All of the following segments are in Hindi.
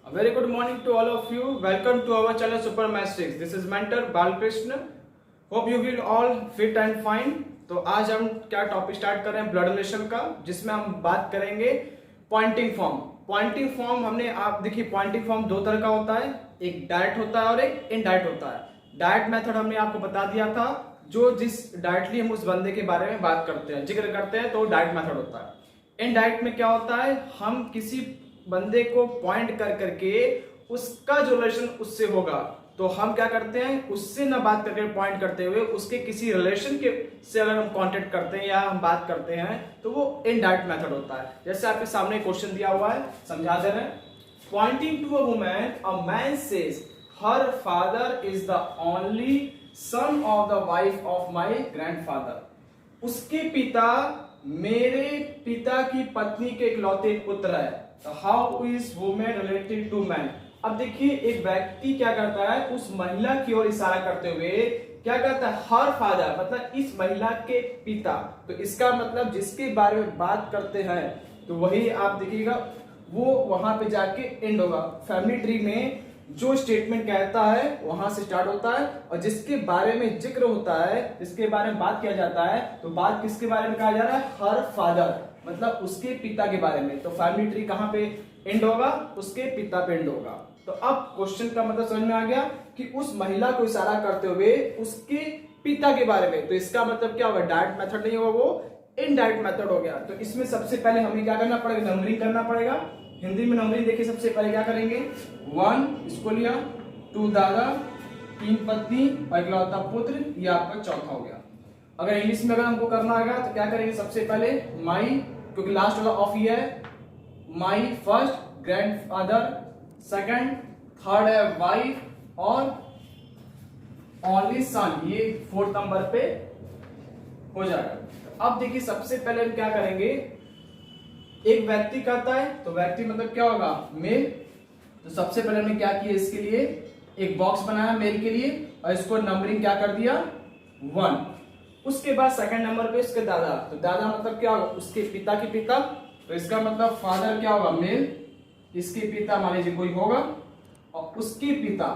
A very good morning to all of you. Welcome to our channel Super Mastics. This is mentor Balkrishna. Hope you will all fit and fine. तो आज हम क्या टॉपिक स्टार्ट कर रहे हैं ब्लड रिलेशन का, जिसमें हम बात करेंगे पॉइंटिंग फॉर्म। पॉइंटिंग फॉर्म हमने आप देखिए पॉइंटिंग फॉर्म दो तरह का होता है, एक डायरेक्ट होता है और एक इनडायरेक्ट होता है। डायरेक्ट मेथड हमने आपको बता दिया था, जो जिस डायरेक्टली हम उस बंदे के बारे में बात करते हैं, जिक्र करते हैं, तो डायरेक्ट मेथड होता है। इनडायरेक्ट में क्या होता है, हम किसी बंदे को पॉइंट कर करके उसका जो रिलेशन उससे होगा, तो हम क्या करते हैं, उससे ना बात करके पॉइंट करते हुए उसके किसी रिलेशन के से अगर हम कांटेक्ट करते हैं या हम बात करते हैं, तो वो इनडायरेक्ट मेथड होता है। जैसे आपके सामने क्वेश्चन दिया हुआ है, समझा दे रहे हैं। Pointing to a woman, a man says her father is the only son of the wife of my grandfather. उसके पिता मेरे पिता की पत्नी के इकलौते पुत्र है। How is women related to man. अब देखिए एक व्यक्ति क्या करता है, उस महिला की ओर इशारा करते हुए क्या करता है, हर फादर मतलब इस महिला के पिता। तो इसका मतलब जिसके बारे में बात करते हैं, तो वही आप देखिएगा वो वहां पे जाके एंड होगा। फैमिली ट्री में जो स्टेटमेंट कहता है वहां से स्टार्ट होता है, और जिसके बारे में जिक्र होता है, जिसके बारे में बात किया जाता है, तो बात किसके बारे में कहा जा रहा है, हर फादर मतलब उसके पिता के बारे में। तो फैमिली ट्री कहां पे एंड होगा, उसके पिता पे एंड होगा। तो अब क्वेश्चन का मतलब समझ में आ गया कि उस महिला को इशारा करते हुए उसके पिता के बारे में। तो इसका मतलब क्या होगा, डायरेक्ट मेथड नहीं होगा, वो इनडायरेक्ट मेथड हो गया। तो इसमें सबसे पहले हमें क्या करना पड़ेगा, नंबरिंग करना पड़ेगा। हिंदी में नंबरिंग देखिए, सबसे पहले क्या करेंगे, 1 इसको लिया, 2 दादा, 3 पत्नी और इकलौता पुत्र, ये आपका चौथा हो गया। अगर इंग्लिश में अगर हमको करना होगा तो क्या करेंगे, सबसे पहले माई, क्योंकि लास्ट वाला ऑफ ये है, my first grandfather, second, third है वाइफ और ओनली सन, ये 4th नंबर पे हो जाएगा। अब देखिए सबसे पहले हम क्या करेंगे, एक व्यक्ति कहता है, तो व्यक्ति मतलब क्या होगा, मेल। तो सबसे पहले हमने क्या किया, इसके लिए एक बॉक्स बनाया मेल के लिए, और इसको नंबरिंग क्या कर दिया, 1। उसके बाद सेकंड नंबर पे इसके दादा, तो दादा मतलब क्या होगा, उसके पिता के पिता। तो इसका मतलब फादर क्या होगा, मेल, इसके पिता मान लीजिए कोई होगा, और उसके पिता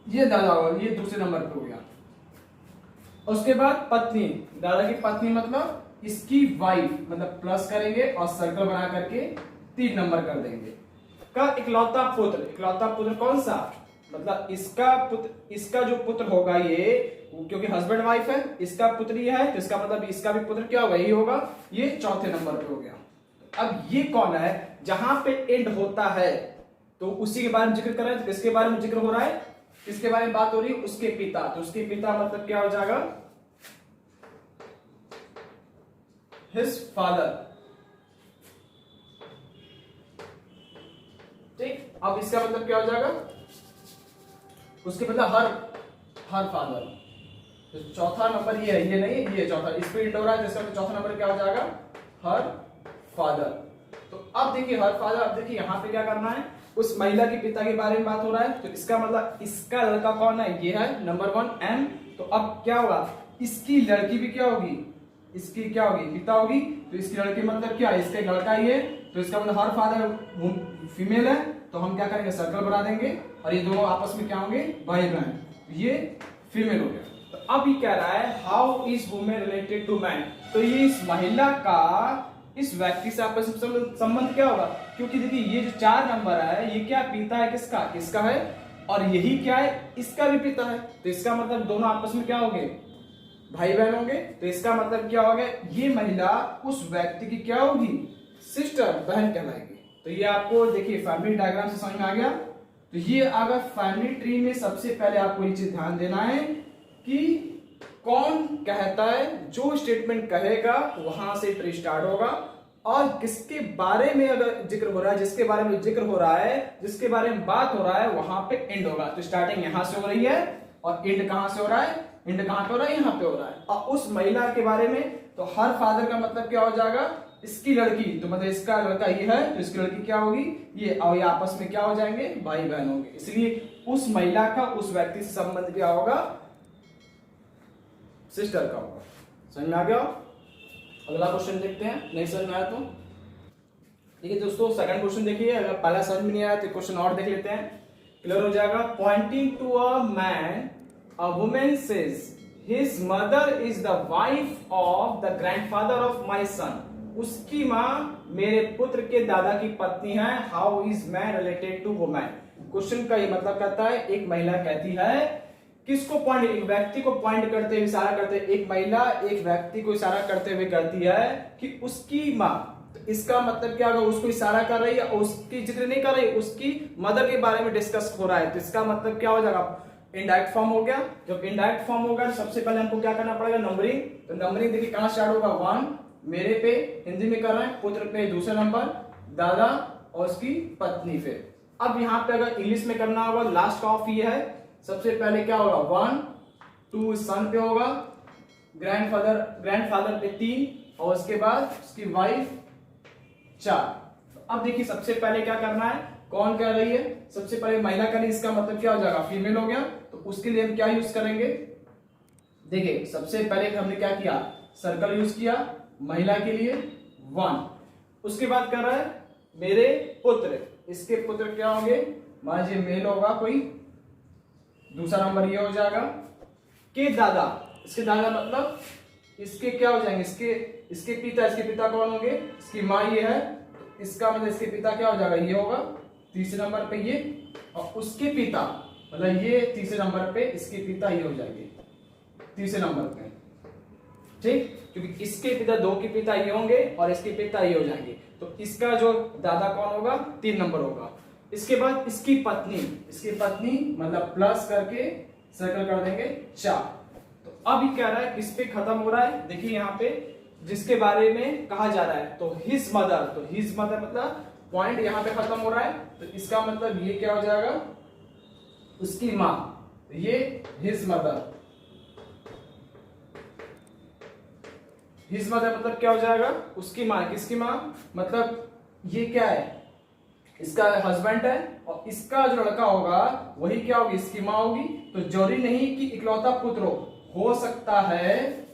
ये दादा होगा, ये दूसरे नंबर पे हो गया। उसके बाद पत्नी, दादा की पत्नी मतलब इसकी वाइफ, मतलब प्लस करेंगे और सर्कल बना करके 3 नंबर कर देंगे। का इकलौता पुत्र, इकलौता पुत्र कौन सा, मतलब इसका पुत्र, इसका जो पुत्र होगा ये, क्योंकि हस्बैंड वाइफ है, इसका पुत्र ये है, तो इसका मतलब इसका भी पुत्र क्या होगा, यही होगा, ये चौथे नंबर पे हो गया। अब ये कौन है, जहां पे एंड होता है तो उसी के बारे में जिक्र कर रहे हैं। तो किसके बारे में जिक्र हो रहा है, किसके बारे में बात हो रही है, उसके पिता। तो उसके पिता मतलब क्या हो जाएगा, हिज फादर। ठीक, अब इसका मतलब क्या हो जाएगा, उसके मतलब हर फादर। तो चौथा नंबर ये है, ये नहीं, ये चौथा, इस पे एंड हो रहा है, जिसका चौथा नंबर क्या हो जाएगा, हर फादर। तो अब देखिए हर फादर, अब देखिए यहां पे क्या करना है, उस महिला के पिता के बारे में बात हो रहा है, तो इसका मतलब इसका लड़का कौन है, ये है नंबर 1 एम। तो अब क्या होगा, इसकी लड़की भी क्या होगी, इसकी क्या होगी, पिता होगी। तो इसकी लड़की मतलब क्या है, इसका लड़का ही है, तो इसका मतलब हर फादर फीमेल है। तो हम क्या करेंगे, सर्कल बना देंगे, और ये दोनों आपस में क्या होंगे, भाई बहन, ये फीमेल हो गया। तो अब ये कह रहा है how is women related to man. तो ये इस महिला का इस व्यक्ति से आपस में संबंध क्या होगा, क्योंकि देखिए ये जो 4 नंबर है, ये क्या पिता है, किसका, इसका है, और यही क्या है, इसका भी पिता है। तो इसका मतलब दोनों आपस में क्या होंगे, भाई बहन होंगे। तो इसका मतलब क्या होगा, ये महिला उस व्यक्ति की क्या होगी, सिस्टर, बहन कहलाएगी। तो ये आपको देखिए फैमिली डायग्राम से समझ में आ गया। तो ये अगर फैमिली ट्री में सबसे पहले आपको ये चीज ध्यान देना है कि कौन कहता है, जो स्टेटमेंट कहेगा वहां से ट्री स्टार्ट होगा, और किसके बारे में अगर जिक्र हो रहा है, जिसके बारे में जिक्र हो रहा है, जिसके बारे में बात हो रहा है, वहां पे एंड होगा। तो स्टार्टिंग यहां से हो रही है और एंड कहां से हो रहा है, एंड कहां पे हो रहा है, यहां पे हो रहा है। और उस महिला के बारे में, तो हर फादर का मतलब क्या हो जाएगा, इसकी लड़की, तो मतलब इसका लड़का ये है, तो इसकी लड़की क्या होगी, ये, और ये आपस में क्या हो जाएंगे, भाई बहन होंगे। इसलिए उस महिला का उस व्यक्ति से संबंध क्या होगा, सिस्टर का होगा। समझ में आ गया। अगला क्वेश्चन देखते हैं, नहीं समझ में आया तो देखिए दोस्तों, सेकंड क्वेश्चन देखिए, अगर पहला समझ में नहीं आया तो क्वेश्चन और देख लेते हैं, क्लियर हो जाएगा। Pointing to a man, a woman says his mother is the wife of the grandfather of my son. उसकी माँ मेरे पुत्र के दादा की पत्नी है। How is man related to woman. Question का ये मतलब कहता है, एक महिला कहती है, किसको पॉइंट, एक व्यक्ति को पॉइंट करते हुए इशारा करते, एक महिला एक व्यक्ति को इशारा करते हुए कहती है कि उसकी माँ, तो इसका मतलब क्या होगा, उसको इशारा कर रही है, उसकी जिक्र नहीं कर रही, उसकी मदर के बारे में डिस्कस हो रहा है, तो इसका मतलब क्या हो जाएगा, इनडायरेक्ट फॉर्म हो गया। जब इनडायरेक्ट फॉर्म होगा सबसे पहले हमको क्या करना पड़ेगा, नंबरिंग। तो नंबरिंग देखिए कहां स्टार्ट होगा, 1 मेरे पे हिंदी में कर रहे हैं, पुत्र पे दूसरा नंबर, दादा और उसकी पत्नी पे। अब यहाँ पे अगर इंग्लिश में करना होगा, लास्ट का ऑफ ये है, सबसे पहले क्या होगा, 1 2 सन पे होगा, ग्रैंडफादर पे 3 और उसके बाद उसकी वाइफ 4। अब देखिए सबसे पहले क्या करना है, कौन कर रही है, सबसे पहले महिला कर रही है, इसका मतलब क्या हो जाएगा, फीमेल हो गया। तो उसके लिए हम क्या यूज करेंगे, देखिए सबसे पहले हमने क्या किया, सर्कल यूज किया महिला के लिए 1। उसके बाद कर रहा है मेरे पुत्र, इसके पुत्र क्या होंगे, मान लीजिए मेल होगा कोई, दूसरा नंबर ये हो जाएगा, के दादा, इसके दादा मतलब इसके क्या हो जाएंगे, इसके पिता कौन होंगे, इसकी माँ ये है, इसका मतलब इसके पिता क्या हो जाएगा, ये होगा तीसरे नंबर पे ये, और उसके पिता मतलब ये तीसरे नंबर पे, इसके पिता ये हो जाएंगे तीसरे नंबर पे, ठीक, क्योंकि इसके पिता, दो के पिता ये होंगे और इसके पिता ये हो जाएंगे, तो इसका जो दादा कौन होगा, 3 नंबर होगा। इसके बाद इसकी पत्नी मतलब प्लस करके सर्कल कर देंगे 4। तो अब ये कह रहा है किस पे खत्म हो रहा है, देखिए यहाँ पे जिसके बारे में कहा जा रहा है, तो हिज मदर, तो हिज मदर मतलब पॉइंट यहाँ पे खत्म हो रहा है, तो इसका मतलब ये क्या हो जाएगा, उसकी माँ, ये हिज मदर, हिज मदर मतलब क्या हो जाएगा, उसकी माँ, किसकी माँ, मतलब ये क्या है, इसका हस्बैंड है, और इसका जो लड़का होगा वही क्या होगी, इसकी माँ होगी। तो जरूरी नहीं कि इकलौता पुत्र हो सकता है,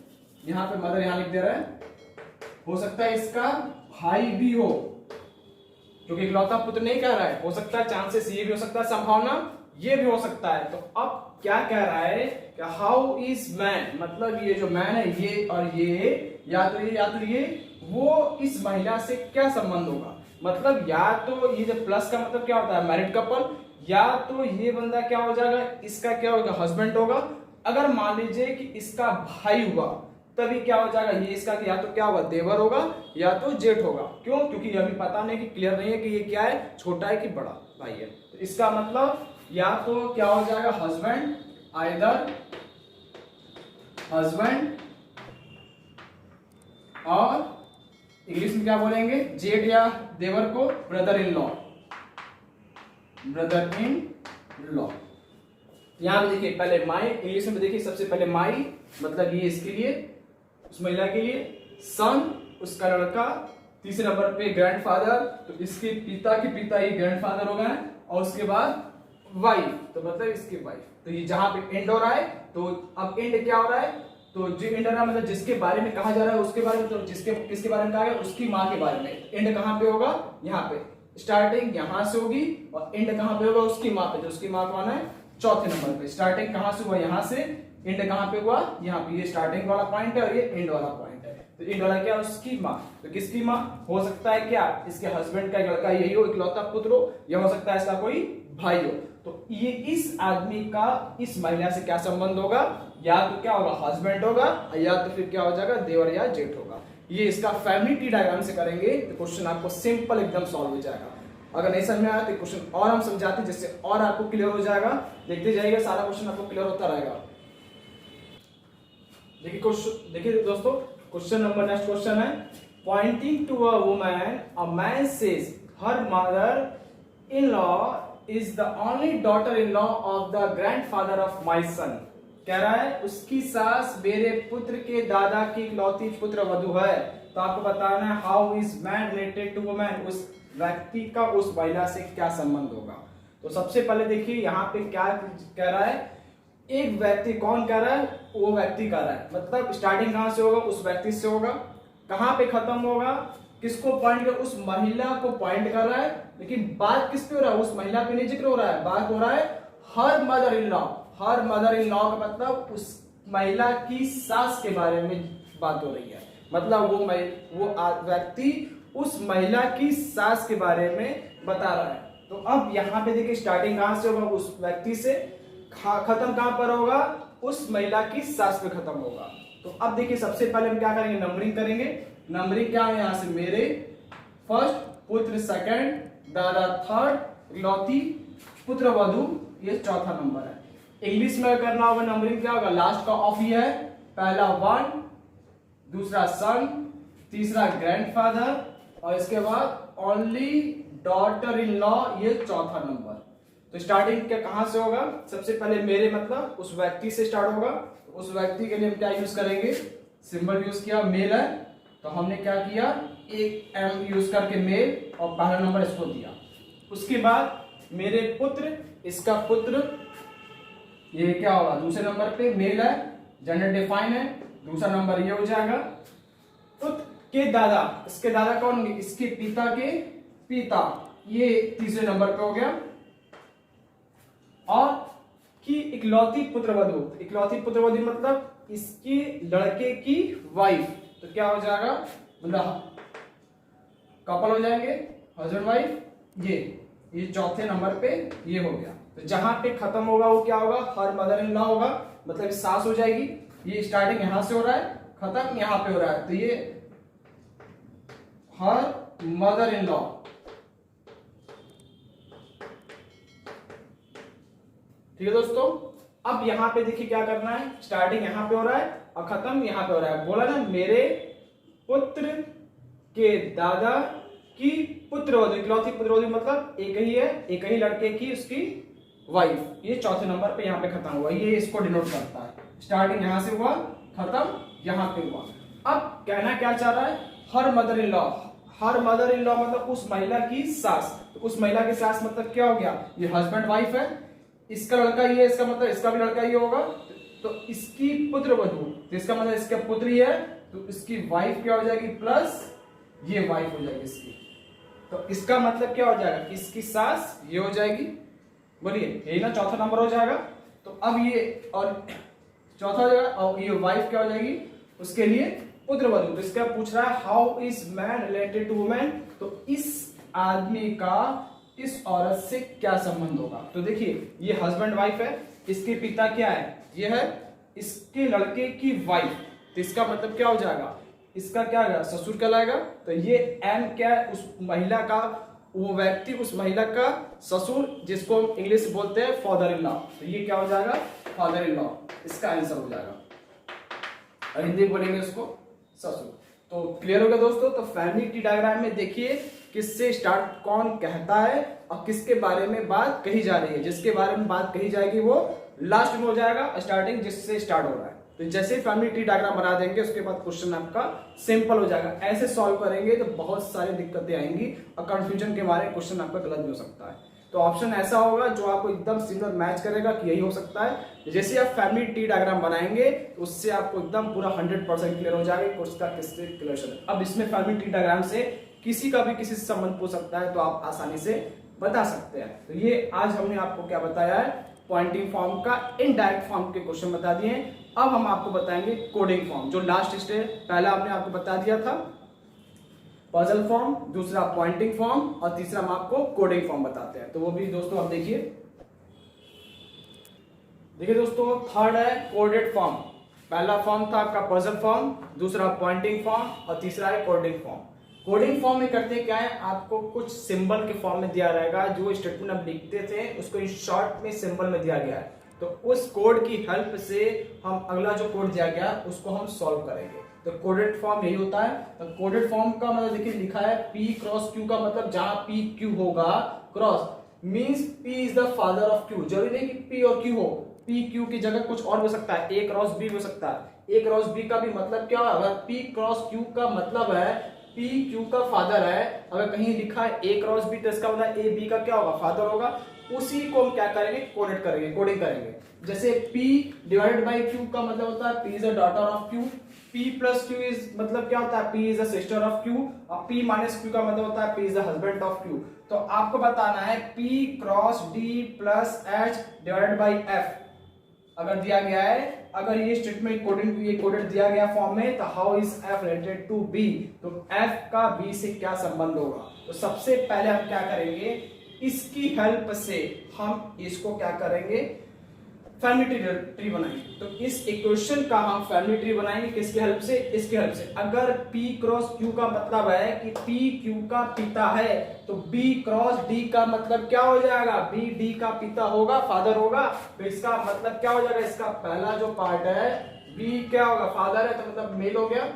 यहां पे मदर यहां लिख दे रहा है, हो सकता है इसका भाई भी हो, क्योंकि इकलौता पुत्र नहीं कह रहा है, हो सकता है, चांसेस ये भी हो सकता है, संभावना ये भी हो सकता है। तो अब क्या कह रहा है कि हाउ इज मैन, मतलब ये जो मैन है ये और ये, या तो ये वो इस महिला से क्या संबंध होगा, मतलब या तो ये जो प्लस का मतलब क्या होता है, मैरिड कपल, या तो ये बंदा क्या हो जाएगा, इसका क्या होगा, हस्बैंड होगा। अगर मान लीजिए कि इसका भाई हुआ तभी क्या हो जाएगा, ये इसका या तो क्या होगा, देवर होगा या तो जेठ होगा। क्यों, क्योंकि अभी पता नहीं कि क्लियर नहीं है कि ये क्या है, छोटा है कि बड़ा भाई है। तो इसका मतलब या तो क्या हो जाएगा, हस्बैंड, आइदर हस्बैंड, और इंग्लिश में क्या बोलेंगे, जेठ या देवर को ब्रदर इन लॉ, यहां देखिए पहले माई, इंग्लिश में देखिए सबसे पहले माई मतलब ये इसके लिए, उस महिला के लिए, सन उसका लड़का, तीसरे नंबर पे ग्रैंडफादर, तो इसके पिता के पिता ये ग्रैंडफादर हो गए, और उसके बाद वाइफ, तो मतलब इसकी वाइफ। तो ये जहां पे एंड हो रहा है, तो अब एंड क्या हो रहा है, तो जो एंड हो रहा है मतलब जिसके बारे में कहा जा रहा है उसके बारे में, तो किसके बारे में कहा गया, उसकी माँ के बारे में। एंड कहां पे होगा, यहाँ पे, स्टार्टिंग यहां से होगी और एंड कहां पे होगा, उसकी माँ पे, जो उसकी माँ कौन है, चौथे नंबर पे। स्टार्टिंग कहां से हुआ, यहां से, एंड कहां पे हुआ, यहाँ पे, ये स्टार्टिंग वाला पॉइंट है और ये एंड वाला पॉइंट है। तो एंड वाला क्या, उसकी माँ, तो किसकी माँ हो सकता है, क्या इसके हस्बैंड का लड़का यही हो, इकलौता पुत्र हो, या हो सकता है इसका कोई भाई हो। तो ये इस आदमी का इस महिला से क्या संबंध होगा, या तो क्या होगा, हस्बैंड होगा, या तो फिर क्या हो जाएगा, देवर या जेठ होगा। ये इसका फैमिली ट्री डायग्राम से करेंगे तो क्वेश्चन आपको सिंपल एकदम सॉल्व हो जाएगा। अगर नहीं समझ में आया तो क्वेश्चन और हम समझाते हैं जिससे और आपको क्लियर हो जाएगा, देखते जाइएगा, सारा क्वेश्चन आपको क्लियर होता रहेगा। देखिए दोस्तों, क्वेश्चन नंबर, नेक्स्ट क्वेश्चन है, pointing to a woman, a man says her mother in law is the only daughter in law of the grandfather of my son. कह रहा है उसकी सास मेरे पुत्र के दादा की इकलौती पुत्र वधु है। तो आपको बताना है how is man related to woman, उस व्यक्ति का उस महिला से क्या संबंध होगा। तो सबसे पहले देखिए यहाँ पे क्या कह रहा है, एक व्यक्ति, कौन कह रहा है, वो व्यक्ति कह रहा है, मतलब स्टार्टिंग कहां से होगा, उस व्यक्ति से होगा, कहां पे खत्म होगा, किसको पॉइंट कर, उस महिला को पॉइंट कर रहा है, लेकिन बात किस पे हो रहा है, उस महिला पे नहीं जिक्र हो रहा है, बात हो रहा है हर mother in law. Her mother in law का मतलब उस महिला की सास के बारे में बात हो रही है, मतलब वो व्यक्ति उस महिला की सास के बारे में बता रहा है। तो अब यहाँ पे देखिए स्टार्टिंग कहां से होगा, उस व्यक्ति से, खत्म कहां पर होगा, उस महिला की सास पे खत्म होगा। तो अब देखिए सबसे पहले हम क्या करेंगे, नंबरिंग करेंगे। नंबरिंग क्या है, यहां से मेरे फर्स्ट, पुत्र सेकंड, दादा थर्ड, इकलौती पुत्र वधु ये चौथा नंबर है। इंग्लिश में करना होगा नंबरिंग क्या होगा, लास्ट का ऑफ ही है, पहला वन, दूसरा सन, तीसरा ग्रैंडफादर, और इसके बाद ओनली डॉटर इन लॉ ये चौथा नंबर। तो स्टार्टिंग क्या कहां से होगा, सबसे पहले मेरे मतलब उस व्यक्ति से स्टार्ट होगा। तो उस व्यक्ति के लिए हम क्या यूज करेंगे, सिंबल यूज किया, मेल है तो हमने क्या किया, एक एम यूज करके मेल और पहला नंबर इसको दिया। उसके बाद मेरे पुत्र, इसका पुत्र, ये क्या होगा, दूसरे नंबर पे मेल है, जेंडर डिफाइन है, दूसरा नंबर ये हो जाएगा। पुत्र के दादा, इसके दादा कौन होंगे, इसके पिता के पिता, ये तीसरे नंबर पे हो गया। और कि इकलौती पुत्रवधु, इकलौती पुत्रवधु मतलब इसकी लड़के की वाइफ, तो क्या हो जाएगा, मतलब कपल हो जाएंगे, हस्बैंड वाइफ, ये चौथे नंबर पे ये हो गया। तो जहां पे खत्म होगा वो क्या होगा, हर मदर इन लॉ होगा, मतलब सास हो जाएगी। ये स्टार्टिंग यहां से हो रहा है, खत्म यहां पे हो रहा है, तो ये हर मदर इन लॉ। ठीक है दोस्तों, अब यहां पे देखिए क्या करना है, स्टार्टिंग यहां पे हो रहा है और खत्म यहां पे हो रहा है। बोला ना, मेरे पुत्र के दादा की पुत्रवधु, इकलौती पुत्रवधु मतलब एक ही है, एक ही लड़के की उसकी वाइफ, ये चौथे नंबर पे यहाँ पे खत्म हुआ, ये इसको डिनोट करता है। स्टार्टिंग यहां से हुआ, खत्म यहां पे हुआ। अब कहना क्या चाह रहा है, हर mother in law, her mother in law मतलब उस महिला की सास। तो उस महिला की सास मतलब क्या हो गया, ये हस्बैंड वाइफ है, इसका लड़का ये, इसका मतलब इसका भी लड़का ये होगा। तो इसकी पुत्र वधु, तो इसका मतलब इसका पुत्र ही है, तो इसकी वाइफ क्या हो जाएगी, प्लस ये वाइफ हो जाएगी इसकी। तो इसका मतलब क्या हो जाएगा, इसकी सास ये हो जाएगी, बोलिए यही ना, चौथा नंबर हो जाएगा। तो अब ये और चौथा हो जाएगा, और ये वाइफ क्या हो जाएगी, उसके लिए पुत्र वधु। तो इसका पूछ रहा है how is man related to women, तो इस आदमी का इस औरत से क्या संबंध होगा। तो देखिए ये हस्बैंड वाइफ है, इसके पिता क्या है, ये है इसके लड़के की वाइफ, तो इसका मतलब क्या हो जाएगा, इसका क्या होगा, ससुर कहलाएगा। तो ये एम क्या है, उस महिला का, वो व्यक्ति उस महिला का ससुर, जिसको हम इंग्लिश बोलते हैं फादर इन लॉ, तो ये क्या हो जाएगा, फादर इन लॉ, इसका आंसर हो जाएगा। और हिंदी बोलेंगे उसको ससुर। तो क्लियर हो गया दोस्तों। तो फैमिली ट्री डायग्राम में देखिए किससे स्टार्ट कौन कहता है और किसके बारे में बात कही जा रही है, जिसके बारे में बात कही जाएगी वो लास्ट में हो जाएगा, स्टार्टिंग जिससे स्टार्ट हो रहा है। तो जैसे फैमिली ट्री डायग्राम बना देंगे उसके बाद क्वेश्चन आपका सिंपल हो जाएगा। ऐसे सॉल्व करेंगे तो बहुत सारी दिक्कतें आएंगी और कंफ्यूजन के बारे में क्वेश्चन आपका गलत भी हो सकता है। तो ऑप्शन ऐसा होगा जो आपको एकदम सिमिलर मैच करेगा कि यही हो सकता है। जैसे आप फैमिली ट्री डायग्राम बनाएंगे तो उससे आपको एकदम पूरा 100% क्लियर हो जाएगा कोर्स का किससे क्लियर। अब इसमें फैमिली ट्री डायग्राम से किसी का भी किसी से संबंध पूछ सकता है, तो आप आसानी से बता सकते हैं। तो ये आज हमने आपको क्या बताया है, पॉइंटिंग फॉर्म का इनडायरेक्ट फॉर्म के क्वेश्चन बता दिए हैं। अब हम आपको बताएंगे कोडिंग फॉर्म, जो लास्ट स्टेज पहला हमने आपको बता दिया था पजल फॉर्म, दूसरा पॉइंटिंग फॉर्म और तीसरा हम आपको कोडिंग फॉर्म बताते हैं। तो वो भी दोस्तों आप देखिए दोस्तों, थर्ड है कोडेड फॉर्म। पहला फॉर्म था आपका पजल फॉर्म, दूसरा पॉइंटिंग फॉर्म और तीसरा है कोडिंग फॉर्म। कोडिंग फॉर्म में करते क्या है, आपको कुछ सिंबल के फॉर्म में दिया रहेगा, जो स्टेटमेंट आप लिखते थे उसको इन शॉर्ट में सिंबल में दिया गया है। तो उस कोड की हेल्प से हम अगला जो कोड दिया गया उसको हम सॉल्व करेंगे। तो कोडेड फॉर्म यही होता है। तो कोडेड फॉर्म का मतलब देखिए लिखा है P क्रॉस Q का मतलब जहां P Q होगा, cross means P is the father of Q। जरूरी नहीं कि P और Q हो, P Q की जगह कुछ और हो सकता है, A क्रॉस B हो सकता है। A क्रॉस B का भी मतलब क्या है, अगर P क्रॉस Q का मतलब है P Q का फादर है, अगर कहीं लिखा है A क्रॉस B तो इसका मतलब A B का क्या होगा, फादर होगा। उसी को हम क्या करेंगे, कोडेड करेंगे, कोडिंग करेंगे। जैसे P डिवाइडेड बाय Q का मतलब होता है P is the daughter of Q, P plus Q is मतलब क्या होता है, P is the sister of Q, और P माइनस Q का मतलब होता है P is the husband of Q। तो आपको बताना है P cross D plus H divided by F अगर दिया गया है, अगर ये स्टेटमेंट कोडेड दिया गया फॉर्म में, तो how is F related to B, तो F का B से क्या संबंध होगा। तो सबसे पहले हम क्या करेंगे, इसकी हेल्प से हम इसको क्या करेंगे, फैमिली ट्री बनाएंगे। तो इस इक्वेशन का हम फैमिली ट्री बनाएंगे किसकी हेल्प से, इसकी हेल्प से। अगर P क्रॉस Q का मतलब है कि P Q का पिता है, तो B क्रॉस D का मतलब क्या हो जाएगा, B D का पिता होगा, फादर होगा। तो इसका मतलब क्या हो जाएगा, इसका पहला जो पार्ट है B क्या होगा, फादर है, तो मतलब मेल हो गया,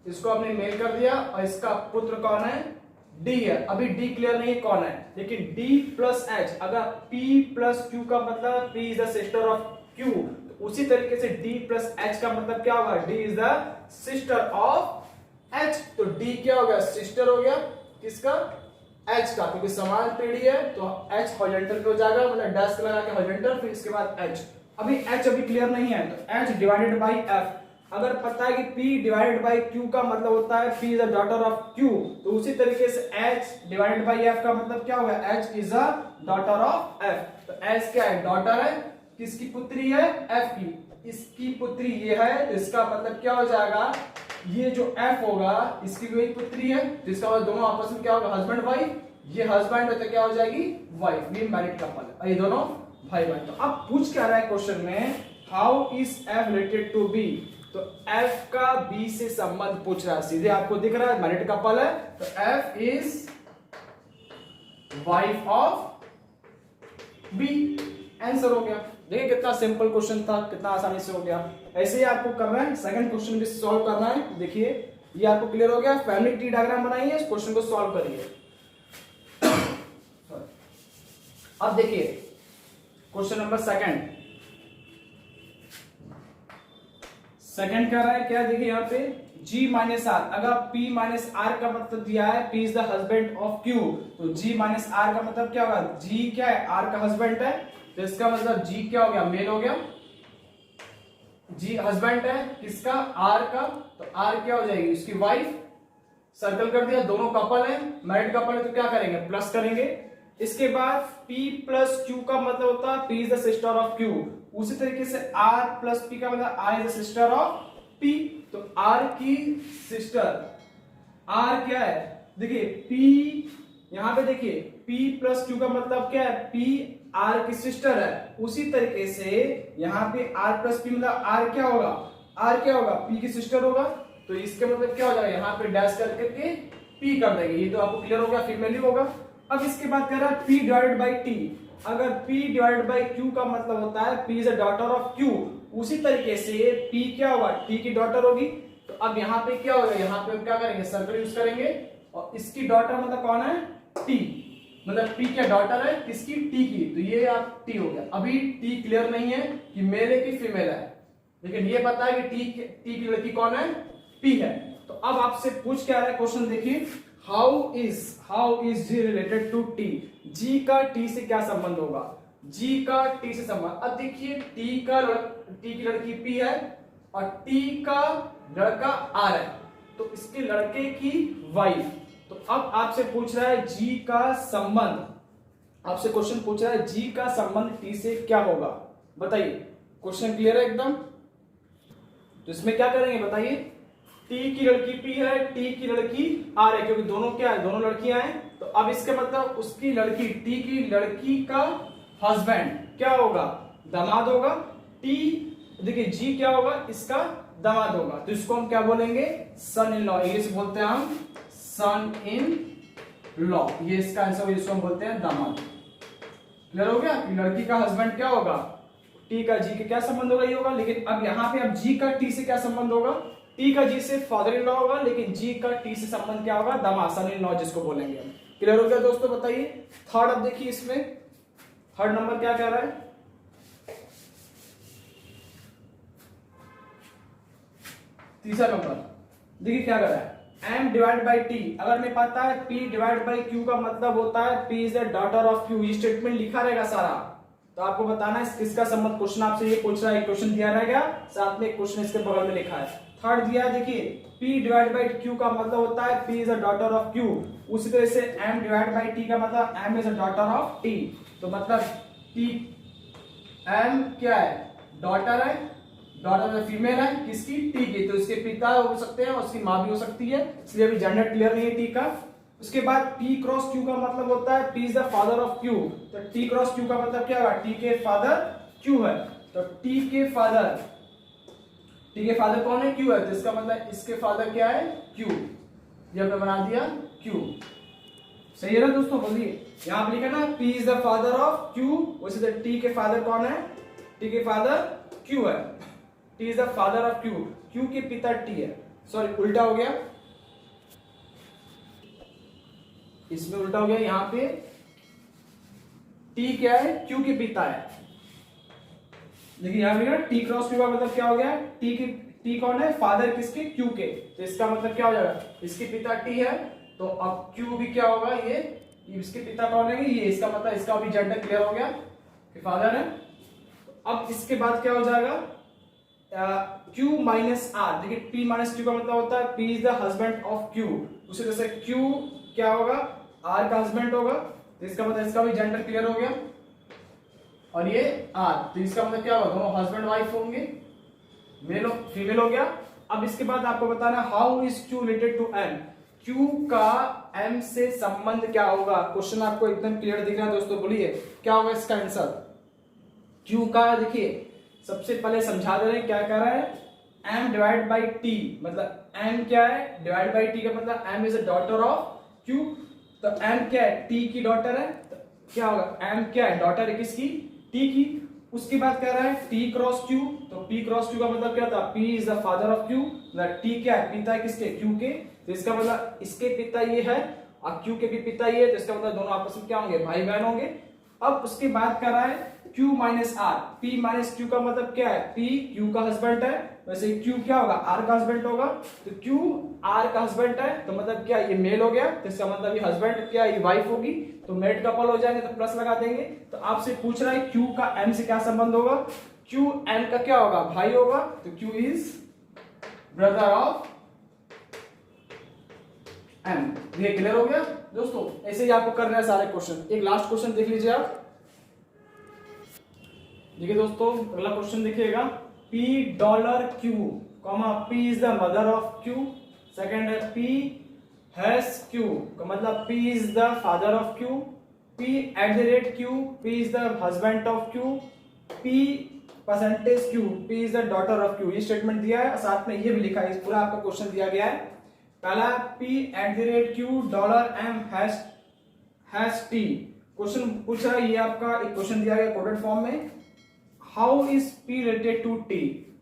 इसको हमने मेल कर दिया। और इसका पुत्र कौन है, D है। अभी D क्लियर नहीं कौन है, लेकिन D प्लस H, अगर P प्लस Q का मतलब P is the sister of Q, तो उसी तरीके से D प्लस H का मतलब क्या होगा, D is the sister of H। तो D क्या हो गया, सिस्टर हो गया किसका, H का, क्योंकि समान पीढ़ी है तो H हॉरिजॉन्टल पे हो जाएगा, मतलब डैश लगा के हॉरिजॉन्टल, फिर इसके बाद H। अभी H अभी क्लियर नहीं है, तो H डिवाइडेड बाई F। अगर पता है कि P डिवाइडेड बाई Q का मतलब होता है P is a daughter of Q, तो उसी तरीके से H डिवाइडेड बाई F का मतलब क्या होगा, H is a daughter of F। तो H क्या है, डॉटर है, किसकी पुत्री है, F की, इसकी पुत्री ये है, तो इसका मतलब क्या हो जाएगा, ये जो F होगा इसकी भी एक पुत्री है, जिसका मतलब दोनों आपस में क्या होगा, हस्बैंड वाइफ। ये हस्बैंड है तो क्या हो जाएगी, वाइफ, ये मैरिड कपल है, ये दोनों भाई बहन। तो अब पूछ क्या रहा है क्वेश्चन में, how is F related to B, तो F का B से संबंध पूछ रहा है, सीधे आपको दिख रहा है मैरिड कपल है, तो F is wife of B, answer हो गया। देखिए कितना सिंपल क्वेश्चन था, कितना आसानी से हो गया। ऐसे ही आपको करना है, सेकंड क्वेश्चन भी सॉल्व करना है। देखिए ये आपको क्लियर हो गया, फैमिली ट्री डायग्राम बनाइए, इस क्वेश्चन को सॉल्व करिए। अब देखिए क्वेश्चन नंबर सेकंड कह रहा है क्या, देखिए यहाँ पे G माइनस आर, अगर P माइनस आर का मतलब दिया है P is the husband of Q, तो G माइनस आर का मतलब क्या होगा, G क्या है, R का हस्बैंड है, तो इसका मतलब G क्या हो गया, मेल हो गया, G हस्बैंड है किसका, R का, तो R क्या हो जाएगी, उसकी वाइफ। सर्कल कर दिया, दोनों कपल है, मैरिड कपल है, तो क्या करेंगे, प्लस करेंगे। इसके बाद P प्लस Q का मतलब होता है P is the sister of Q, उसी तरीके से R प्लस P का मतलब R is the sister of P, तो R की सिस्टर, R क्या है, देखिए P, यहां पे देखिए P प्लस Q का मतलब क्या है, P R की सिस्टर है, उसी तरीके से यहाँ पे R प्लस P मतलब R क्या होगा, R क्या होगा, P की सिस्टर होगा, तो इसके मतलब क्या हो जाएगा, यहाँ पे डैश करके P कर देंगे, ये तो आपको क्लियर हो गया, फीमेल ही होगा। अब इसके बाद कह रहा है P डिवाइडेड बाई T, अगर P डिवाइडेड बाई Q का मतलब होता है P is a daughter of Q, उसी तरीके से P क्या होगा, T की डॉटर होगी, तो अब यहाँ पे क्या होगा, यहाँ पे हम क्या करेंगे, सर्कल यूज करेंगे, और इसकी डॉटर मतलब कौन है, T, मतलब P क्या डॉटर है किसकी, T की, तो ये आप T हो गया। अभी T क्लियर नहीं है कि मेल है कि फीमेल है, लेकिन ये पता है कि T की लड़की कौन है, P है। तो अब आपसे पूछ क्या रहा है क्वेश्चन, देखिए how is G related to T, G का T से क्या संबंध होगा, G का T से संबंध। अब देखिए T की लड़की P है और T का लड़का R है, तो इसके लड़के की वाइफ। तो अब आपसे पूछ रहा है G का संबंध, आपसे क्वेश्चन पूछ रहा है G का संबंध T से क्या होगा, बताइए। क्वेश्चन क्लियर है एकदम, तो इसमें क्या करेंगे बताइए, T की लड़की P है, T की लड़की R है, क्योंकि दोनों क्या है, दोनों लड़कियां हैं, तो अब इसके मतलब उसकी लड़की, T की लड़की का हस्बैंड क्या होगा, दामाद होगा। T देखिए G क्या होगा, इसका दामाद होगा, तो इसको हम क्या बोलेंगे, सन इन लॉ, इंग्लिश बोलते हैं हम सन इन लॉ, ये इसका आंसर होगा, जिसको हम बोलते हैं दामाद। क्लियर हो गया कि लड़की का हस्बैंड क्या होगा, T का G के क्या संबंध होगा, ये होगा। लेकिन अब यहाँ पे अब G का T से क्या संबंध होगा, T का G से फादर इन लॉ होगा, लेकिन G का T से संबंध क्या होगा, दामाद, सन इन लॉ जिसको बोलेंगे हम। क्लियर हो गया दोस्तों, बताइए। थर्ड, अब देखिए इसमें थर्ड नंबर क्या कह रहा है, तीसरा नंबर देखिए क्या कर रहा है, M डिवाइड बाई T, अगर मैं पता है P डिवाइड बाई Q का मतलब होता है P is the daughter of Q, ये स्टेटमेंट लिखा रहेगा सारा, तो आपको बताना है किसका संबंध। क्वेश्चन आपसे ये पूछ रहा है, क्वेश्चन दिया रहेगा, साथ में क्वेश्चन इसके बगल में लिखा है। थर्ड दिया है देखिए P डिवाइड बाई Q का मतलब होता है P is a daughter of Q। उसी तरह से M डिवाइड बाई T का मतलब M is a daughter of T। तो मतलब T M क्या है, डॉटर है, डॉटर फीमेल है किसकी, T की। तो इसके पिता हो सकते हैं और उसकी माँ भी हो सकती है, इसलिए अभी जेंडर क्लियर नहीं है T का। उसके बाद P क्रॉस Q का मतलब होता है P is the father of Q। तो T क्रॉस Q का मतलब क्या होगा, T के फादर Q है। तो T के फादर कौन है, Q है। तो इसका मतलब इसके फादर क्या है, Q। ये हमने बना दिया Q। सही है ना दोस्तों, बोलिए। यहां पर लिखा ना P is the father of Q, वैसे तो T के फादर कौन है, T के फादर Q है। T is the father of Q, Q के पिता T है। सॉरी उल्टा हो गया, इसमें उल्टा हो गया। यहां पे T क्या है, Q के पिता है। देखिए यहां पे T क्रॉस Q का मतलब क्या हो गया, T कौन है, फादर किसके, Q के। तो इसका मतलब क्या हो जाएगा, इसके पिता T है, तो अब Q भी क्या होगा, ये इसके पिता कौन है, ये। इसका मतलब इसका भी जेंडर क्लियर हो गया कि फादर है। अब इसके बाद क्या हो जाएगा, Q माइनस R। देखिए P माइनस Q का मतलब होता है P is the husband of Q। उसी तरह से Q क्या होगा, R का हस्बैंड होगा। तो इसका मतलब इसका भी जेंडर क्लियर हो गया। और ये R, तो इसका मतलब क्या होगा, दोनों हस्बैंड वाइफ होंगे, मेल और फीमेल हो गया। अब इसके बाद आपको बताना how is Q related to M। Q का M से संबंध क्या होगा। क्वेश्चन आपको एकदम क्लियर दिख रहा है दोस्तों, बोलिए क्या होगा इसका आंसर। Q का देखिए सबसे पहले समझा दे रहे हैं क्या कह रहा है, M डिवाइड बाई T। मतलब M क्या है, डिवाइड बाई T का मतलब M is a daughter of Q। तो M क्या है, T की डॉटर है। तो क्या होगा, M क्या है, डॉटर है किसकी, T की। उसके बाद कह रहा है T क्रॉस Q। तो P क्रॉस Q का मतलब क्या था, P is the father of Q। मतलब T क्या है, पिता है किसके, Q के। तो इसका मतलब इसके पिता ये है और Q के भी पिता ये है। तो इसका मतलब दोनों आपस में क्या होंगे, भाई बहन होंगे। अब उसके बाद कह रहा है Q minus R। P minus Q का मतलब क्या है, P Q का हस्बैंड है, वैसे Q क्या होगा, R का हस्बैंड होगा। तो Q R का हस्बैंड है, तो मतलब क्या ये मेल हो गया। तो इसका मतलब ये हस्बैंड क्या, ये वाइफ होगी। तो मेड कपल हो जाएंगे, तो प्लस लगा देंगे। तो आपसे पूछ रहा है Q का M से क्या संबंध होगा, Q M का क्या होगा, भाई होगा। तो Q is brother of M। ये क्लियर हो गया दोस्तों। ऐसे ही आपको करना है सारे क्वेश्चन। एक लास्ट क्वेश्चन देख लीजिए आप। देखिए दोस्तों अगला क्वेश्चन देखिएगा, P dollar Q comma P is the mother of Q। Second है P हैश Q का मतलब P is the father of Q। P at the rate Q, P is the husband of Q। P percentage Q, P is the daughter of Q। ये स्टेटमेंट दिया है, साथ में ये भी लिखा है, पूरा आपका क्वेश्चन दिया गया है। पहला P at the rate Q dollar M hash T। Question पूछ रहा है, ये आपका एक क्वेश्चन दिया गया कोडेड फॉर्म में। How is P related to T।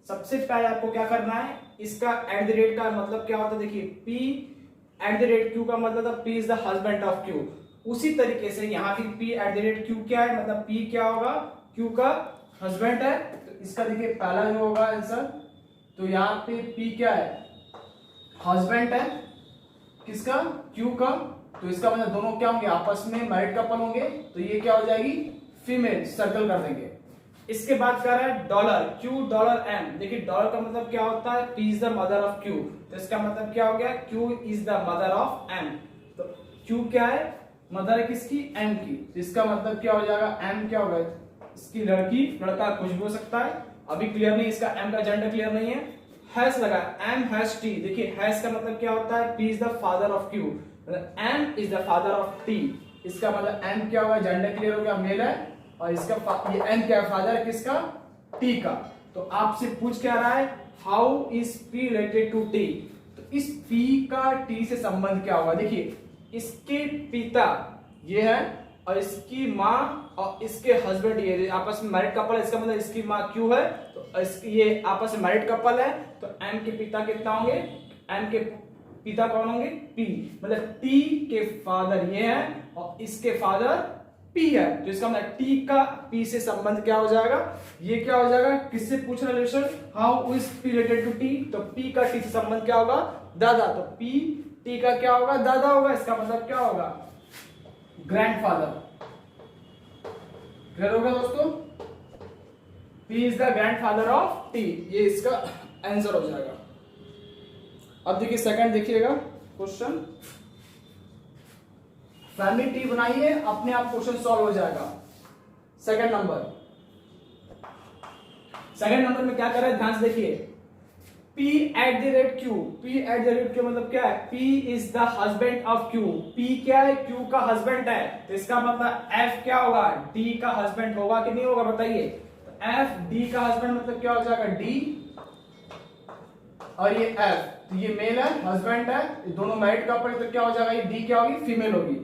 सबसे पहले आपको क्या करना है, इसका एट द रेट का मतलब क्या होता है। देखिए P at the rate Q का मतलब था P is the husband of Q। उसी तरीके से यहाँ भी P at the rate Q क्या है, मतलब P क्या होगा, Q का हस्बैंड है। तो इसका देखिए पहला जो होगा आंसर, तो यहाँ पे P क्या है, हस्बैंड है किसका, Q का। तो इसका मतलब दोनों क्या होंगे, आपस में मैरिड कपल होंगे। तो ये क्या हो जाएगी, फीमेल, सर्कल कर देंगे। इसके बाद क्या है डॉलर Q डॉलर M। देखिए डॉलर का मतलब क्या होता है, P is the mother of Q। तो इसका मतलब क्या हो गया, Q is the mother of M। तो Q क्या है, मदर है किसकी, M की। तो इसका मतलब क्या हो जाएगा, M क्या होगा, इसकी लड़की, लड़का कुछ भी हो सकता है, अभी क्लियर नहीं, इसका M का जेंडर क्लियर नहीं है। हैश लगा M हैश T। देखिए हैश का मतलब क्या होता है, P is the father of Q, मतलब M is the father of T। इसका मतलब M क्या होगा, जेंडर क्लियर हो गया, मेल है। और इसका ये M क्या है, फादर है किसका, T का। तो आपसे पूछ क्या रहा है, how is P related to T। तो इस P का T से संबंध क्या होगा। देखिए इसके पिता ये है और इसकी माँ और इसके हस्बैंड ये आपस में मैरिड कपल है। इसका मतलब इसकी माँ Q है, तो ये आपस में मैरिड कपल है। तो M के पिता कितना होंगे, M के पिता कौन होंगे, P। मतलब T के फादर ये है और इसके फादर P है। तो इसका मतलब T का P से संबंध क्या हो जाएगा, ये क्या हो जाएगा, किससे पूछ रहा relation, how is P related to T। तो P का T से संबंध क्या होगा, दादा। तो P T का क्या होगा, दादा होगा। इसका मतलब क्या होगा, ग्रैंडफादर। क्लियर होगा दोस्तों, P is the grandfather of T। ये इसका आंसर हो जाएगा। अब देखिए सेकंड देखिएगा क्वेश्चन, फैमिली ट्री बनाइए, अपने आप क्वेश्चन सॉल्व हो जाएगा। सेकंड नंबर में क्या कर रहे हैं, ध्यान से देखिए, P at the rate Q, P at the rate Q मतलब क्या है, P is the husband of Q, P क्या है, Q का हस्बैंड है, तो इसका मतलब F क्या होगा, D का हस्बैंड होगा कि नहीं होगा बताइए। तो F D का हस्बैंड मतलब क्या हो जाएगा, D और ये F, तो ये मेल है, हस्बैंड है, ये दोनों मैरिड कपल, तो क्या हो जाएगा, ये D क्या होगी, फीमेल होगी।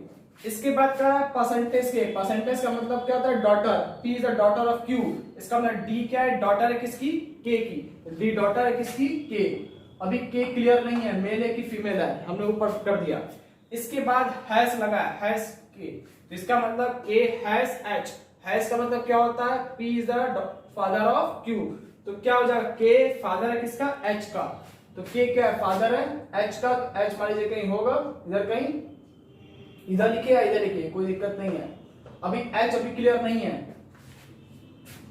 इसके बाद क्या है, परसेंटेज के, परसेंटेज का मतलब क्या होता है, daughter, P is the daughter of Q, इसका मतलब D क्या है, डॉटर है किसकी, K की, D डॉटर है किसकी, K। अभी K क्लियर नहीं है, मेल है कि फीमेल है, हमने ऊपर कर दिया। इसके बाद हैश लगा है, हैश K, तो इसका मतलब A हैश H, हैश का मतलब क्या होता है, P is the father of Q, तो क्या हो जाएगा, K फादर है किसका, H का, तो K क्या है, फादर है, H का, H मान लीजिए कहीं होगा, इधर कहीं, इधर लिखे या इधर लिखे, कोई दिक्कत नहीं है। अभी H अभी क्लियर नहीं है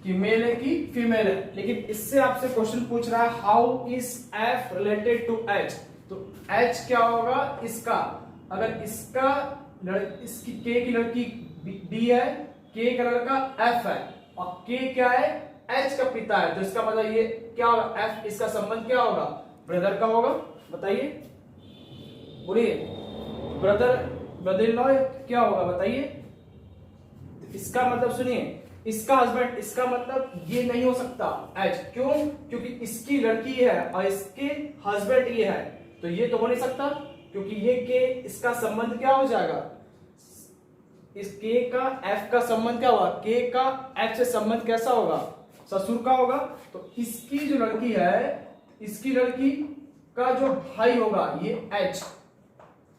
कि मेल है कि फीमेल है, लेकिन इससे आपसे क्वेश्चन पूछ रहा है how is F related to H, तो H क्या होगा इसका, अगर इसका इसकी K की लड़की D है, K का लड़का F है, और K क्या है, H का पिता है, तो इसका मतलब ये क्या होगा, F इसका संबंध क्या होगा, ब्रदर का होगा, बताइए, बोलिए, ब्रदर इन लॉ क्या होगा बताइए। इसका मतलब सुनिए, इसका हस्बैंड, इसका मतलब ये नहीं हो सकता H, क्यों, क्योंकि इसकी लड़की है और इसके हस्बैंड ये है, तो ये तो हो नहीं सकता, क्योंकि ये के इसका संबंध क्या हो जाएगा, इस K का F का संबंध क्या होगा, K का F से संबंध कैसा होगा, ससुर का होगा, तो इसकी जो लड़की है, इसकी लड़की का जो भाई होगा ये H,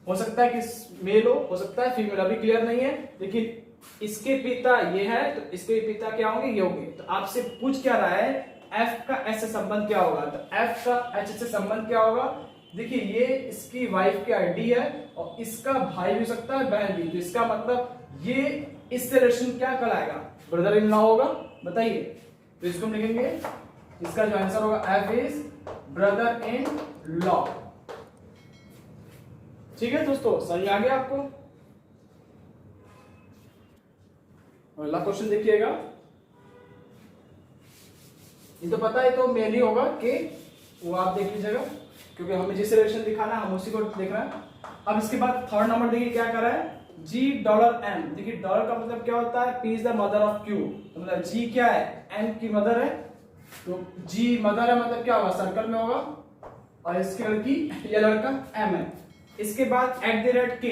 हो सकता है कि मेल हो सकता है फीमेल, अभी क्लियर नहीं है, लेकिन इसके पिता ये है, तो इसके पिता क्या होंगे, ये होंगे। तो आपसे पूछ क्या रहा है, F का H से संबंध क्या होगा, तो F का H से संबंध क्या होगा, देखिए ये इसकी वाइफ की आईडी है और इसका भाई भी हो सकता है, बहन भी, तो इसका मतलब ये इससे रिलेशन क्या कहलाएगा, ब्रदर इन लॉ होगा, बताइए। तो इसको हम लिखेंगे, इसका जो आंसर होगा F is brother in law. ठीक है दोस्तों, समझ आ गया आपको। अगला क्वेश्चन देखिएगा, ये तो पता है, तो मेल ही होगा कि वो आप देख लीजिएगा, क्योंकि हमें जिस रिलेशन दिखाना है हम उसी को देखना है। अब इसके बाद थर्ड नंबर देखिए क्या कर रहा है, G$M, देखिए डॉलर का मतलब क्या होता है, P is the mother of Q, तो मतलब G क्या है, M की मदर है, तो G मदर है मतलब क्या होगा, सर्कल में होगा, और इसकी लड़की या लड़का M है। इसके बाद eight the rate K,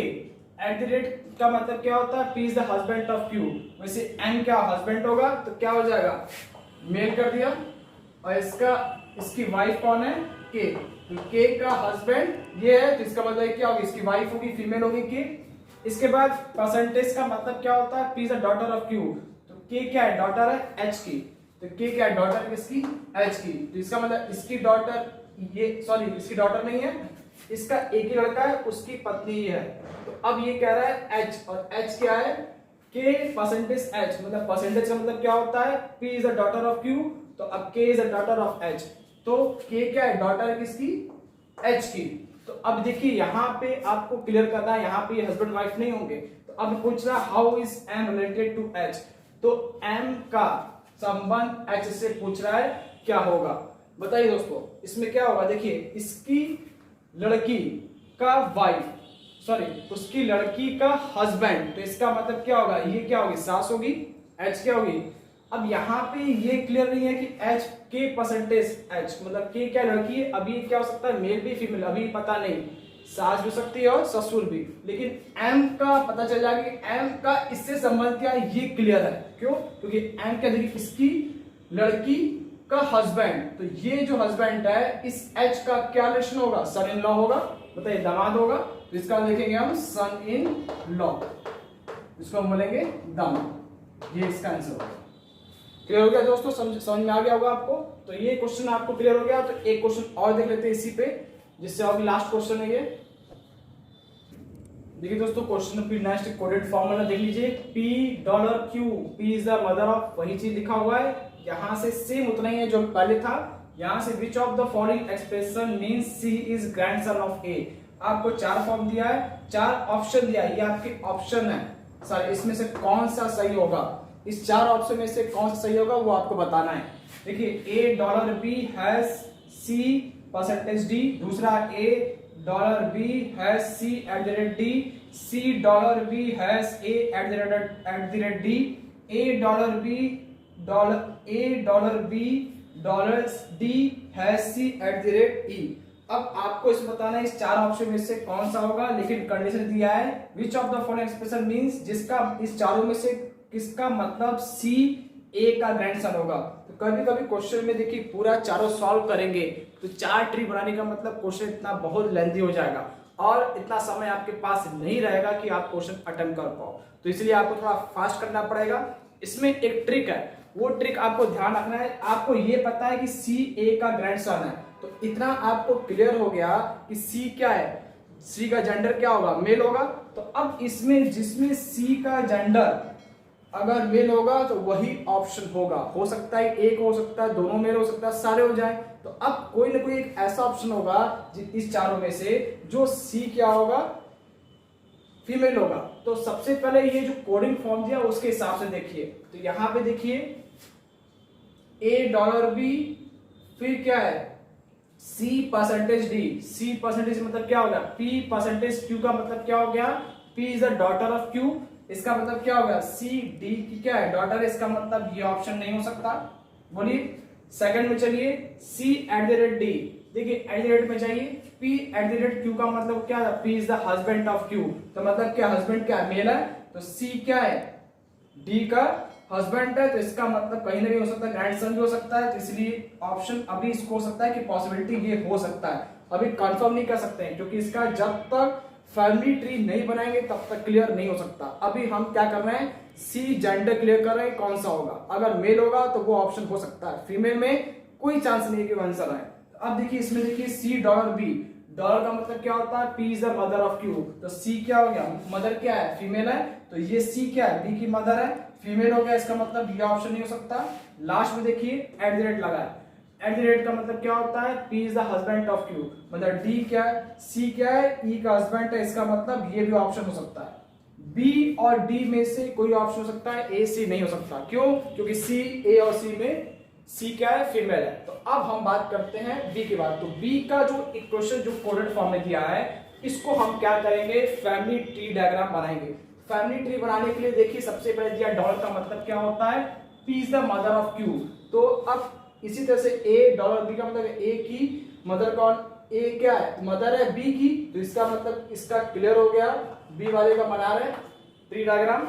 eight the rate का मतलब क्या होता है, P is the husband of Q, वैसे M क्या हस्बैंड होगा, तो क्या हो जाएगा, मेल कर दिया, और इसकी वाइफ कौन है, K, तो K का हस्बैंड ये है, तो इसका मतलब क्या होगी, इसकी वाइफ होगी, फीमेल होगी K। इसके बाद परसेंटेज का मतलब क्या होता है, P is the daughter of Q, तो K क्या है, डॉटर है H की, तो K क्या है, डॉटर किसकी, H की, तो इसका मतलब इसकी डॉटर, ये सॉरी इसकी डॉटर नहीं है, इसका एक ही लड़का है, उसकी पत्नी ही है, तो अब ये कह रहा है H, और H क्या है, K परसेंटेज H, मतलब परसेंटेज का मतलब क्या होता है, P is the daughter of Q, तो अब K is the daughter of H, तो K क्या है, डॉटर है किसकी, H की। तो अब देखिए यहाँ पे आपको क्लियर करना है, यहाँ पे हस्बैंड वाइफ नहीं होंगे, तो अब पूछ रहा how is M related to H, तो M का संबंध H से पूछ रहा है, क्या होगा बताइए दोस्तों, इसमें क्या होगा, देखिए इसकी लड़की का वाइफ, सॉरी उसकी लड़की का हस्बैंड, तो इसका मतलब क्या होगा, ये क्या होगी, सास होगी, H क्या होगी। अब यहाँ पे ये क्लियर नहीं है कि H के परसेंटेज H मतलब K क्या लड़की है, अभी क्या हो सकता है, मेल भी फीमेल अभी पता नहीं, सास भी हो सकती है और ससुर भी, लेकिन M का पता चल जाएगा कि M का इससे संबंध क्या है, ये क्लियर है, क्यों, क्योंकि M क्या, देखिए इसकी लड़की का हस्बैंड, तो ये जो हस्बैंड है इस H का क्या रिलेशन होगा, सन इन लॉ होगा, बताइए दामाद होगा, तो इसका देखेंगे हम सन इन लॉ, इसको हम बोलेंगे दामाद, ये इसका आंसर होगा। क्लियर हो गया दोस्तों, समझ में आ गया होगा आपको। तो ये क्वेश्चन आपको क्लियर हो गया, तो एक क्वेश्चन और देख लेते हैं इसी पे, जिससे अभी लास्ट क्वेश्चन है ये। देखिए दोस्तों क्वेश्चन फिर नेक्स्ट कोडेड फॉर्मूला देख लीजिए, $P, P is the mother of, वही चीज लिखा हुआ है, यहां से सेम उतना ही है जो पहले था, यहाँ से which of the following expression means C is grandson of A. आपको 4 फॉर्म दिया है, 4 ऑप्शन दिया है, ये आपके ऑप्शन है सर, इसमें से कौन सा सही होगा, इस 4 ऑप्शन में से कौन सा सही होगा वो आपको बताना है। देखिए A dollar B has C percentage D, दूसरा A dollar B has C at the rate D, C dollar B has A at the rate D, A dollar B dollar D has C at the rate E. अब आपको इसमें बताना है इस 4 ऑप्शन में से कौन सा होगा, लेकिन कंडीशन दिया है विच of the following expression means, जिसका इस चारों में से किसका मतलब सी ए का ग्रैंडसन होगा। तो कभी कभी क्वेश्चन में देखिए पूरा चारों सॉल्व करेंगे तो 4 ट्री बनाने का मतलब क्वेश्चन इतना बहुत लेंथी हो जाएगा और इतना समय आपके पास नहीं रहेगा कि आप क्वेश्चन अटेम्प्ट कर पाओ, तो इसलिए आपको थोड़ा फास्ट करना पड़ेगा। इसमें एक ट्रिक है, वो ट्रिक आपको ध्यान रखना है। आपको ये पता है कि सी ए का ग्रैंडसन है, तो इतना आपको क्लियर हो गया कि सी क्या है, सी का जेंडर क्या होगा, मेल होगा। तो अब इसमें जिसमें सी का जेंडर अगर मेल होगा तो वही ऑप्शन होगा, हो सकता है एक हो सकता है, दोनों मेल हो सकता है, सारे हो जाए। तो अब कोई ना कोई एक ऐसा ऑप्शन होगा इस चारों में से जो सी क्या होगा, फीमेल होगा। तो सबसे पहले ये जो कोडिंग फॉर्म दिया उसके हिसाब से देखिए, तो यहां पे देखिए ए डॉलर बी, फिर क्या है सी परसेंटेज डी, सी परसेंटेज मतलब क्या हो गया पी परसेंटेज क्यू, का मतलब क्या हो गया P is the daughter of Q, इसका मतलब क्या होगा सी डी की क्या है डॉटर, इसका मतलब ये ऑप्शन नहीं हो सकता। बोलिए सेकंड में चलिए सी एट द रेट डी, देखिए एट द रेट में चाहिए P eight the rate Q का मतलब क्या है P is the husband of Q, तो मतलब क्या हस्बैंड क्या है मेल है, तो सी क्या है डी का हस्बैंड है, तो इसका मतलब कहीं ना कहीं हो सकता है ग्रैंडसन भी हो सकता है, तो इसलिए ऑप्शन अभी इसको हो सकता है कि पॉसिबिलिटी ये हो सकता है, अभी कंफर्म नहीं कर सकते हैं क्योंकि इसका जब तक फैमिली ट्री नहीं बनाएंगे तब तक क्लियर नहीं हो सकता। अभी हम क्या कर रहे हैं सी जेंडर क्लियर कर रहे हैं कौन सा होगा, अगर मेल होगा तो वो ऑप्शन हो सकता है, फीमेल में कोई चांस नहीं है कि आंसर आए। अब देखिए इसमें देखिए सी डॉलर बी, डॉलर का मतलब क्या होता है P is the mother of Q, तो सी क्या हो गया मदर क्या है फीमेल है, तो ये सी क्या है बी की मदर है, फीमेल हो गया, इसका मतलब ये ऑप्शन नहीं हो सकता। लास्ट में देखिए एट द रेट लगा है, एट द रेट का मतलब क्या होता है P is the husband of Q, मतलब डी क्या है सी क्या है ई का हस्बैंड है, इसका मतलब ये भी ऑप्शन हो सकता है। बी और डी में से कोई ऑप्शन हो सकता है, ए सी नहीं हो सकता, क्यों क्योंकि सी ए और सी में सी क्या है फीमेल है। तो अब हम बात करते हैं बी की बात, तो बी का जो इक्वेशन जो कोडेड फॉर्म में दिया है इसको हम क्या करेंगे फैमिली ट्री डायग्राम बनाएंगे। फैमिली ट्री बनाने के लिए देखिए सबसे पहले दिया डॉलर का मतलब क्या होता है P is the mother of Q, तो अब इसी तरह से ए डॉलर बी का मतलब ए की मदर कौन, ए क्या है मदर है बी की, तो इसका मतलब इसका क्लियर हो गया, बी वाले का बना रहे ट्री डायग्राम।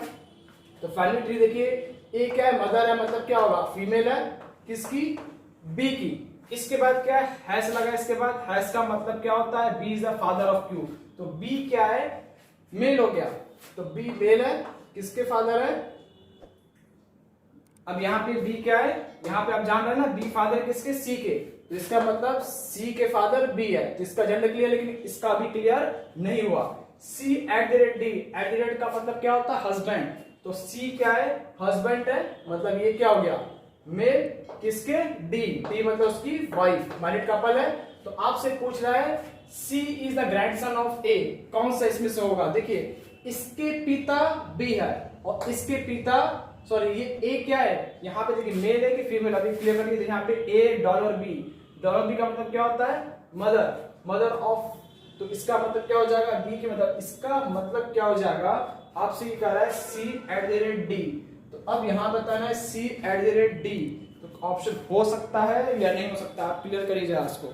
तो फैमिली ट्री देखिए ए क्या है मदर है मतलब क्या होगा फीमेल है किसकी बी की, इसके बाद क्या है हैश लगा, इसके बाद हैश का मतलब क्या होता है B is the father of Q, तो बी क्या है मेल हो गया, तो बी मेल है किसके फादर है, अब यहाँ पे बी क्या है यहाँ पे आप जान रहे हैं ना बी फादर किसके सी के, तो इसका मतलब सी के फादर बी है, जिसका जेंडर क्लियर, लेकिन इसका अभी क्लियर नहीं हुआ। C at the rate D, at the rate का मतलब क्या होता है हस्बैंड, तो सी क्या है हस्बैंड है, मतलब ये क्या हो गया मेल किसके डी, डी मतलब उसकी वाइफ, मैरिड कपल है। तो आपसे पूछ रहा है सी इज द ग्रैंडसन ऑफ ए, कौन सा इसमें से होगा, देखिए इसके पिता बी है और इसके पिता सॉरी ये ए क्या है यहाँ पे देखिए मेल है कि फीमेल, अभी क्लियर कर लीजिए। यहाँ पे ए डॉलर बी, डॉलर बी का मतलब क्या होता है मदर, मदर ऑफ, तो इसका मतलब क्या हो जाएगा बी की मतलब, इसका मतलब क्या हो जाएगा आपसे ये कह रहा है सी एट द रेट डी, तो अब यहाँ बताना है सी एट द रेट डी, तो ऑप्शन हो सकता है या नहीं हो सकता, आप क्लियर करिए जरा इसको।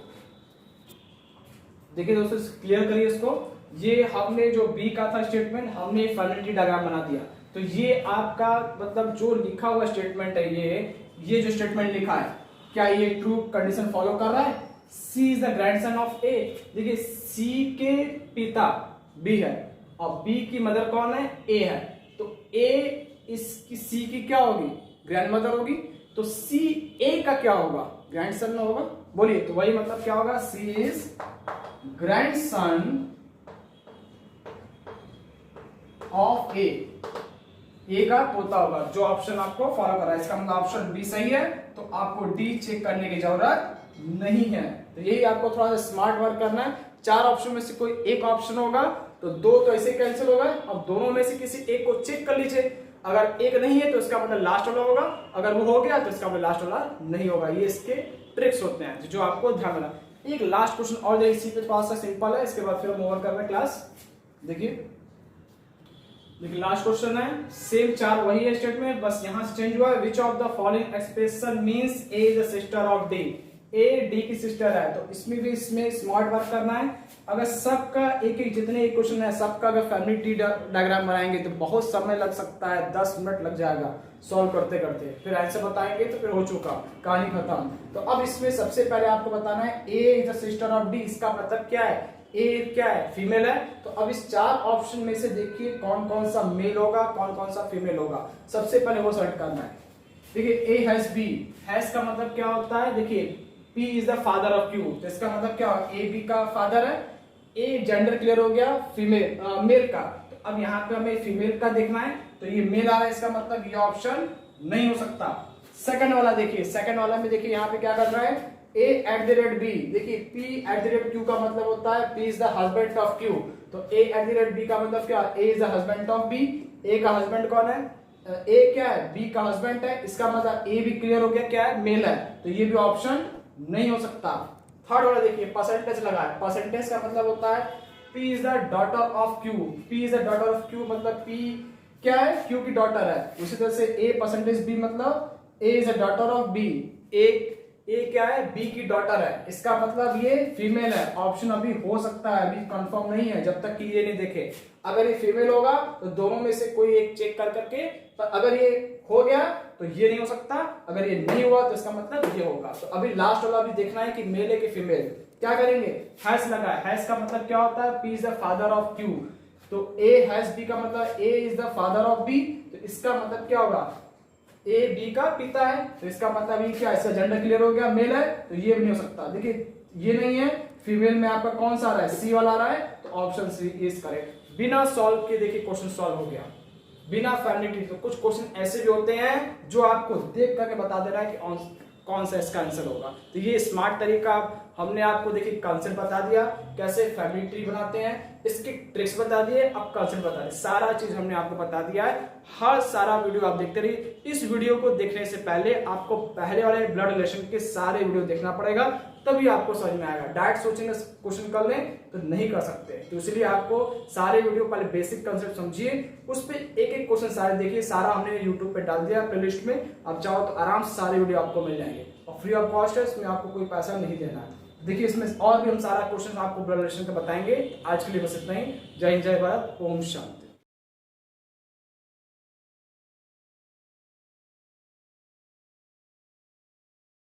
देखिए दोस्तों क्लियर करिए इसको, ये हमने जो बी का था स्टेटमेंट हमने फैमिली ट्री डायग्राम बना दिया, तो ये आपका मतलब जो लिखा हुआ स्टेटमेंट है ये जो स्टेटमेंट लिखा है क्या ये ट्रू कंडीशन फॉलो कर रहा है, सी इज द ग्रैंडसन ऑफ ए, देखिए सी के पिता बी है और बी की मदर कौन है ए है, तो ए इसकी सी की क्या होगी ग्रैंड मदर होगी, तो सी ए का क्या होगा ग्रैंडसन में होगा, बोलिए तो वही मतलब क्या होगा सी इज ग्रैंडसन ऑफ ए का पोता होगा, जो ऑप्शन आपको फॉलो कर रहा है, इसका मतलब ऑप्शन बी सही है, तो आपको डी चेक करने की जरूरत नहीं है। तो यही आपको थोड़ा सा स्मार्ट वर्क करना है। 4 ऑप्शन में से कोई एक ऑप्शन होगा तो 2 तो ऐसे कैंसिल हो गए। अब दोनों में से किसी एक को चेक कर लीजिए, अगर एक नहीं है तो इसका मतलब लास्ट वाला होगा, अगर वो हो गया तो इसका मतलब लास्ट वाला नहीं होगा। ये इसके ट्रिक्स होते हैं जो आपको ध्यान रखना। एक लास्ट क्वेश्चन और इसी पे थोड़ा सा सिंपल है, इसके बाद फिर हम ओवर कर रहे हैं क्लास। देखिए लास्ट क्वेश्चन है, सेम 4 वही है स्टेटमेंट, बस यहां से चेंज हुआ है। विच of the following expression means A is the sister of D. A D की सिस्टर है, तो इसमें भी इसमें स्मार्ट वर्क करना है। अगर सबका एक जितने क्वेश्चन है सबका अगर फैमिली ट्री डायग्राम बनाएंगे तो बहुत समय लग सकता है, 10 मिनट लग जाएगा सॉल्व करते करते, फिर आंसर बताएंगे तो फिर हो चुका, कहानी खत्म। तो अब इसमें सबसे पहले आपको बताना है A is the sister of D, इसका मतलब क्या है, ए क्या है, फीमेल है। तो अब इस 4 ऑप्शन में से देखिए कौन कौन सा मेल होगा, कौन कौन सा फीमेल होगा, सबसे पहले वो सेलेक्ट करना है। देखिए ए हैज बी, हैज का मतलब क्या होता है, देखिए P is the father of Q, तो इसका मतलब क्या होगा, ए बी का फादर है। ए जेंडर क्लियर हो गया फीमेल मेल का, तो अब यहाँ पे हमें फीमेल का देखना है, तो ये मेल आ रहा है, इसका मतलब ये ऑप्शन नहीं हो सकता। सेकंड वाला देखिए, सेकंड वाला में देखिए यहाँ पे क्या कर रहा है, A at the rate B, देखिए P at the rate Q का मतलब होता है P is the husband of Q, तो A at the rate B का मतलब क्या, A is the husband of B। A का हस्बैंड कौन है, A क्या है, B का हस्बैंड है, इसका मतलब A भी क्लियर हो गया क्या है, मेल है, तो ये भी ऑप्शन नहीं हो सकता। थर्ड वाला देखिए परसेंटेज लगा है, परसेंटेज का मतलब होता है P is the daughter of Q, P is the daughter of Q मतलब P क्या है, Q की डॉटर है। उसी तरह से A परसेंटेज B मतलब A is the daughter of B, ए क्या है, बी की डॉटर है, इसका मतलब ये फीमेल है। ऑप्शन अभी हो सकता है, अभी कंफर्म नहीं है जब तक कि ये नहीं देखे। अगर ये फीमेल होगा तो दोनों में से कोई एक चेक कर करके, पर अगर ये हो गया तो ये नहीं हो सकता, अगर ये नहीं हुआ तो इसका मतलब ये होगा। तो अभी लास्ट वाला भी देखना है कि मेल है कि फीमेल। क्या करेंगे, हैज लगा है, हैज का मतलब क्या होता है, P is the father of Q, तो ए हैज बी का मतलब A is the father of B, तो इसका मतलब क्या होगा, ए बी का पिता है, तो इसका मतलब ये क्या, इसका जेंडर क्लियर हो गया, मेल है, तो ये भी नहीं हो सकता। देखिए ये नहीं है, फीमेल में आपका कौन सा आ रहा है, सी वाला आ रहा है, तो ऑप्शन सी इज करेक्ट। बिना सॉल्व के देखिए क्वेश्चन सॉल्व हो गया, बिना फैमिली ट्री। तो कुछ क्वेश्चन ऐसे भी होते हैं जो आपको देख करके बता दे रहा है कि कौन सा इसका आंसर होगा। तो ये स्मार्ट तरीका हमने आपको देखिए कंसेप्ट बता दिया, कैसे फैमिली ट्री बनाते हैं, इसकी ट्रिक्स बता दिए, अब कंसेप्ट बता दिए, सारा चीज हमने आपको बता दिया है। हर सारा वीडियो आप देखते रहिए। इस वीडियो को देखने से पहले आपको पहले वाले ब्लड रिलेशन के सारे वीडियो देखना पड़ेगा, तभी आपको समझ में आएगा। डायरेक्ट सोचेंगे क्वेश्चन कर लें तो नहीं कर सकते, तो इसलिए आपको सारे वीडियो पहले बेसिक कंसेप्ट समझिए, उस पर एक एक क्वेश्चन सारे देखिए। सारा हमने यूट्यूब पे डाल दिया प्लेलिस्ट में, आप चाहो तो आराम से सारे वीडियो आपको मिल जाएंगे और फ्री ऑफ कॉस्ट है, इसमें आपको कोई पैसा नहीं देना है। देखिए इसमें और भी हम सारा क्वेश्चन आपको ब्लड रिलेशन का बताएंगे। आज के लिए बस इतना ही। जय हिंद, जय भारत, ओम शांति।